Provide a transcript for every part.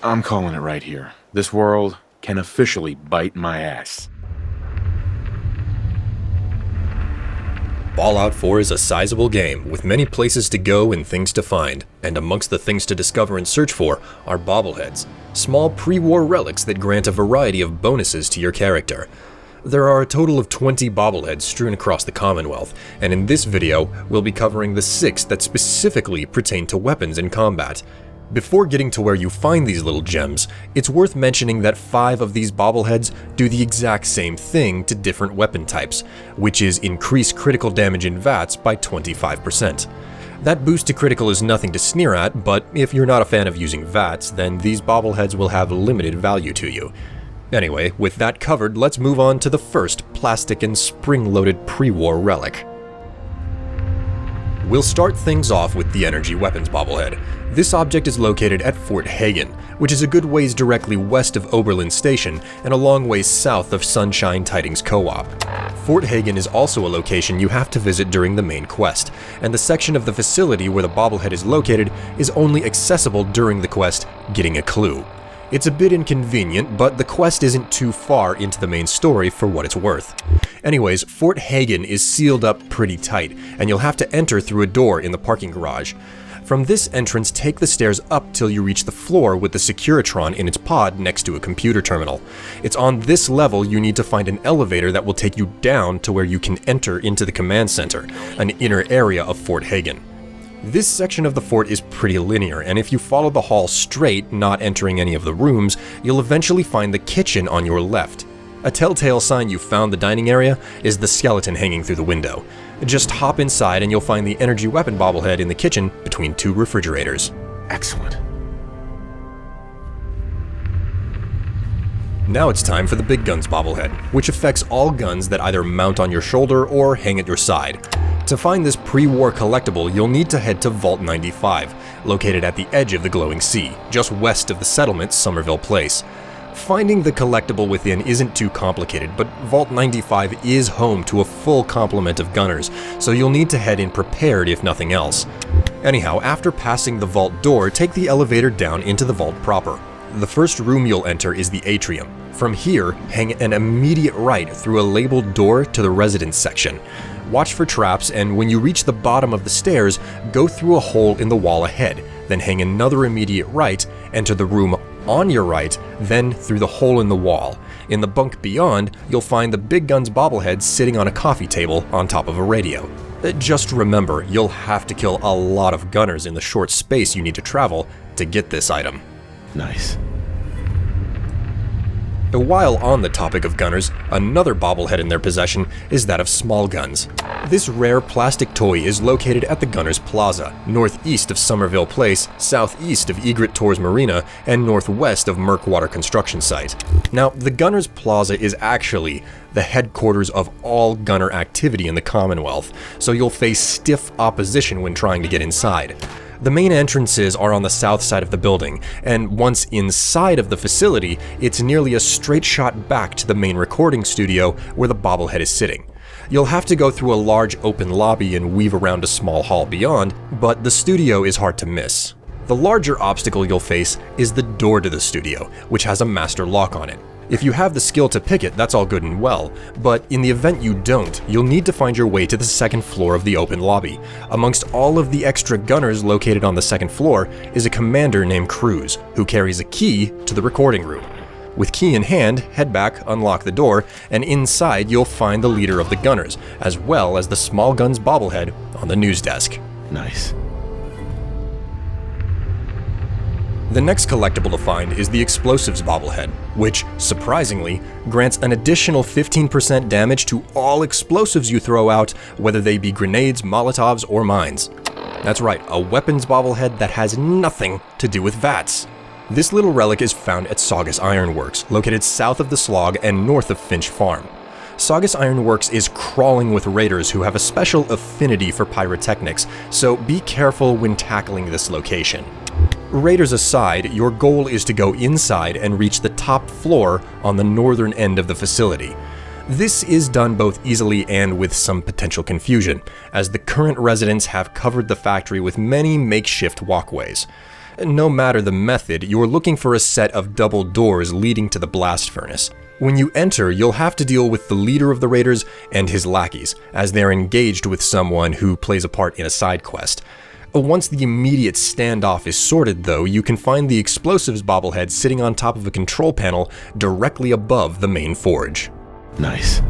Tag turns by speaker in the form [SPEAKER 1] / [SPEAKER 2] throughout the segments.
[SPEAKER 1] I'm calling it right here. This world can officially bite my ass.
[SPEAKER 2] Fallout 4 is a sizable game with many places to go and things to find, and amongst the things to discover and search for are bobbleheads, small pre-war relics that grant a variety of bonuses to your character. There are a total of 20 bobbleheads strewn across the Commonwealth, and in this video, we'll be covering the 6 that specifically pertain to weapons in combat. Before getting to where you find these little gems, it's worth mentioning that 5 of these bobbleheads do the exact same thing to different weapon types, which is increase critical damage in VATS by 25%. That boost to critical is nothing to sneer at, but if you're not a fan of using VATS, then these bobbleheads will have limited value to you. Anyway, with that covered, let's move on to the first plastic and spring-loaded pre-war relic. We'll start things off with the energy weapons bobblehead. This object is located at Fort Hagen, which is a good ways directly west of Oberlin Station and a long ways south of Sunshine Tidings Co-op. Fort Hagen is also a location you have to visit during the main quest, and the section of the facility where the bobblehead is located is only accessible during the quest Getting a Clue. It's a bit inconvenient, but the quest isn't too far into the main story for what it's worth. Anyways, Fort Hagen is sealed up pretty tight, and you'll have to enter through a door in the parking garage. From this entrance, take the stairs up till you reach the floor with the Securitron in its pod next to a computer terminal. It's on this level you need to find an elevator that will take you down to where you can enter into the command center, an inner area of Fort Hagen. This section of the fort is pretty linear, and if you follow the hall straight, not entering any of the rooms, you'll eventually find the kitchen on your left. A telltale sign you found the dining area is the skeleton hanging through the window. Just hop inside and you'll find the energy weapon bobblehead in the kitchen between 2 refrigerators.
[SPEAKER 1] Excellent.
[SPEAKER 2] Now it's time for the big guns bobblehead, which affects all guns that either mount on your shoulder or hang at your side. To find this pre-war collectible, you'll need to head to Vault 95, located at the edge of the glowing sea, just west of the settlement Somerville Place. Finding the collectible within isn't too complicated, but Vault 95 is home to a full complement of gunners, so you'll need to head in prepared if nothing else. Anyhow, after passing the vault door, take the elevator down into the vault proper. The first room you'll enter is the atrium. From here, hang an immediate right through a labeled door to the residence section. Watch for traps, and when you reach the bottom of the stairs, go through a hole in the wall ahead, then hang another immediate right, enter the room on your right, then through the hole in the wall. In the bunk beyond, you'll find the big guns bobblehead sitting on a coffee table on top of a radio. Just remember, you'll have to kill a lot of gunners in the short space you need to travel to get this item.
[SPEAKER 1] Nice.
[SPEAKER 2] While on the topic of gunners, another bobblehead in their possession is that of small guns. This rare plastic toy is located at the Gunners Plaza, northeast of Somerville Place, southeast of Egret Tours Marina, and northwest of Merkwater construction site. Now, the Gunners Plaza is actually the headquarters of all gunner activity in the Commonwealth, so you'll face stiff opposition when trying to get inside. The main entrances are on the south side of the building, and once inside of the facility, it's nearly a straight shot back to the main recording studio where the bobblehead is sitting. You'll have to go through a large open lobby and weave around a small hall beyond, but the studio is hard to miss. The larger obstacle you'll face is the door to the studio, which has a master lock on it. If you have the skill to pick it, that's all good and well, but in the event you don't, you'll need to find your way to the second floor of the open lobby. Amongst all of the extra gunners located on the second floor is a commander named Cruz, who carries a key to the recording room. With key in hand, head back, unlock the door, and inside you'll find the leader of the gunners, as well as the small guns bobblehead on the news desk.
[SPEAKER 1] Nice.
[SPEAKER 2] The next collectible to find is the explosives bobblehead, which, surprisingly, grants an additional 15% damage to all explosives you throw out, whether they be grenades, molotovs, or mines. That's right, a weapons bobblehead that has nothing to do with VATS. This little relic is found at Saugus Ironworks, located south of the Slog and north of Finch Farm. Saugus Ironworks is crawling with raiders who have a special affinity for pyrotechnics, so be careful when tackling this location. Raiders aside, your goal is to go inside and reach the top floor on the northern end of the facility. This is done both easily and with some potential confusion, as the current residents have covered the factory with many makeshift walkways. No matter the method, you're looking for a set of double doors leading to the blast furnace. When you enter, you'll have to deal with the leader of the raiders and his lackeys, as they're engaged with someone who plays a part in a side quest. Once the immediate standoff is sorted, though, you can find the explosives bobblehead sitting on top of a control panel directly above the main forge.
[SPEAKER 1] Nice.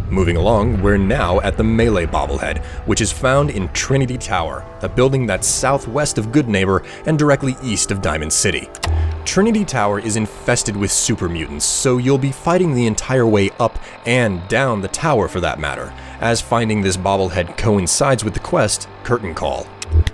[SPEAKER 2] Moving along, we're now at the melee bobblehead, which is found in Trinity Tower, a building that's southwest of Goodneighbor and directly east of Diamond City. Trinity Tower is infested with super mutants, so you'll be fighting the entire way up and down the tower for that matter, as finding this bobblehead coincides with the quest, Curtain Call.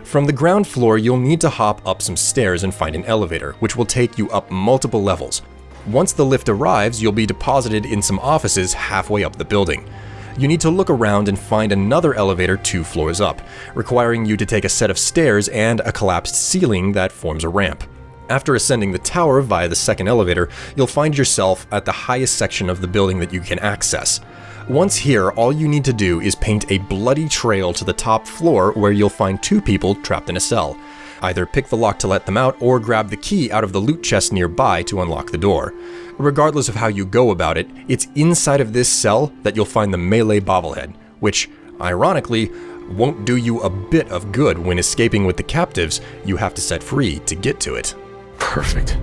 [SPEAKER 2] From the ground floor, you'll need to hop up some stairs and find an elevator, which will take you up multiple levels. Once the lift arrives, you'll be deposited in some offices halfway up the building. You need to look around and find another elevator 2 floors up, requiring you to take a set of stairs and a collapsed ceiling that forms a ramp. After ascending the tower via the second elevator, you'll find yourself at the highest section of the building that you can access. Once here, all you need to do is paint a bloody trail to the top floor where you'll find 2 people trapped in a cell. Either pick the lock to let them out or grab the key out of the loot chest nearby to unlock the door. Regardless of how you go about it, it's inside of this cell that you'll find the melee bobblehead, which, ironically, won't do you a bit of good when escaping with the captives you have to set free to get to it.
[SPEAKER 1] Perfect.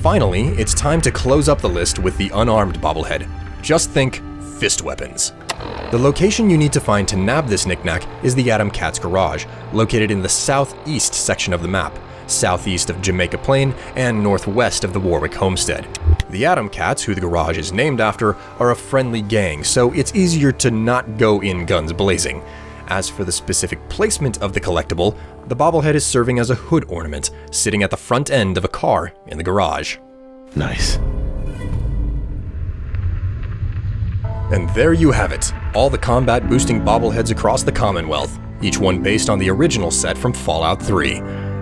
[SPEAKER 2] Finally, it's time to close up the list with the unarmed bobblehead. Just think fist weapons. The location you need to find to nab this knickknack is the Atom Cat's garage, located in the southeast section of the map, southeast of Jamaica Plain and northwest of the Warwick Homestead. The Atom Cats, who the garage is named after, are a friendly gang, so it's easier to not go in guns blazing. As for the specific placement of the collectible, the bobblehead is serving as a hood ornament, sitting at the front end of a car in the garage.
[SPEAKER 1] Nice.
[SPEAKER 2] And there you have it, all the combat-boosting bobbleheads across the Commonwealth, each one based on the original set from Fallout 3.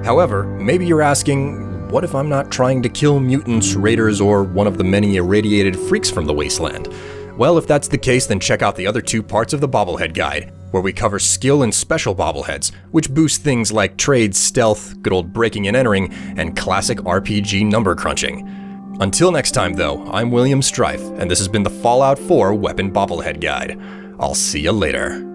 [SPEAKER 2] However, maybe you're asking, what if I'm not trying to kill mutants, raiders, or one of the many irradiated freaks from the wasteland? Well, if that's the case, then check out the other 2 parts of the Bobblehead Guide, where we cover skill and special bobbleheads, which boost things like trade, stealth, good old breaking and entering, and classic RPG number crunching. Until next time though, I'm William Strife, and this has been the Fallout 4 Weapon Bobblehead Guide. I'll see you later.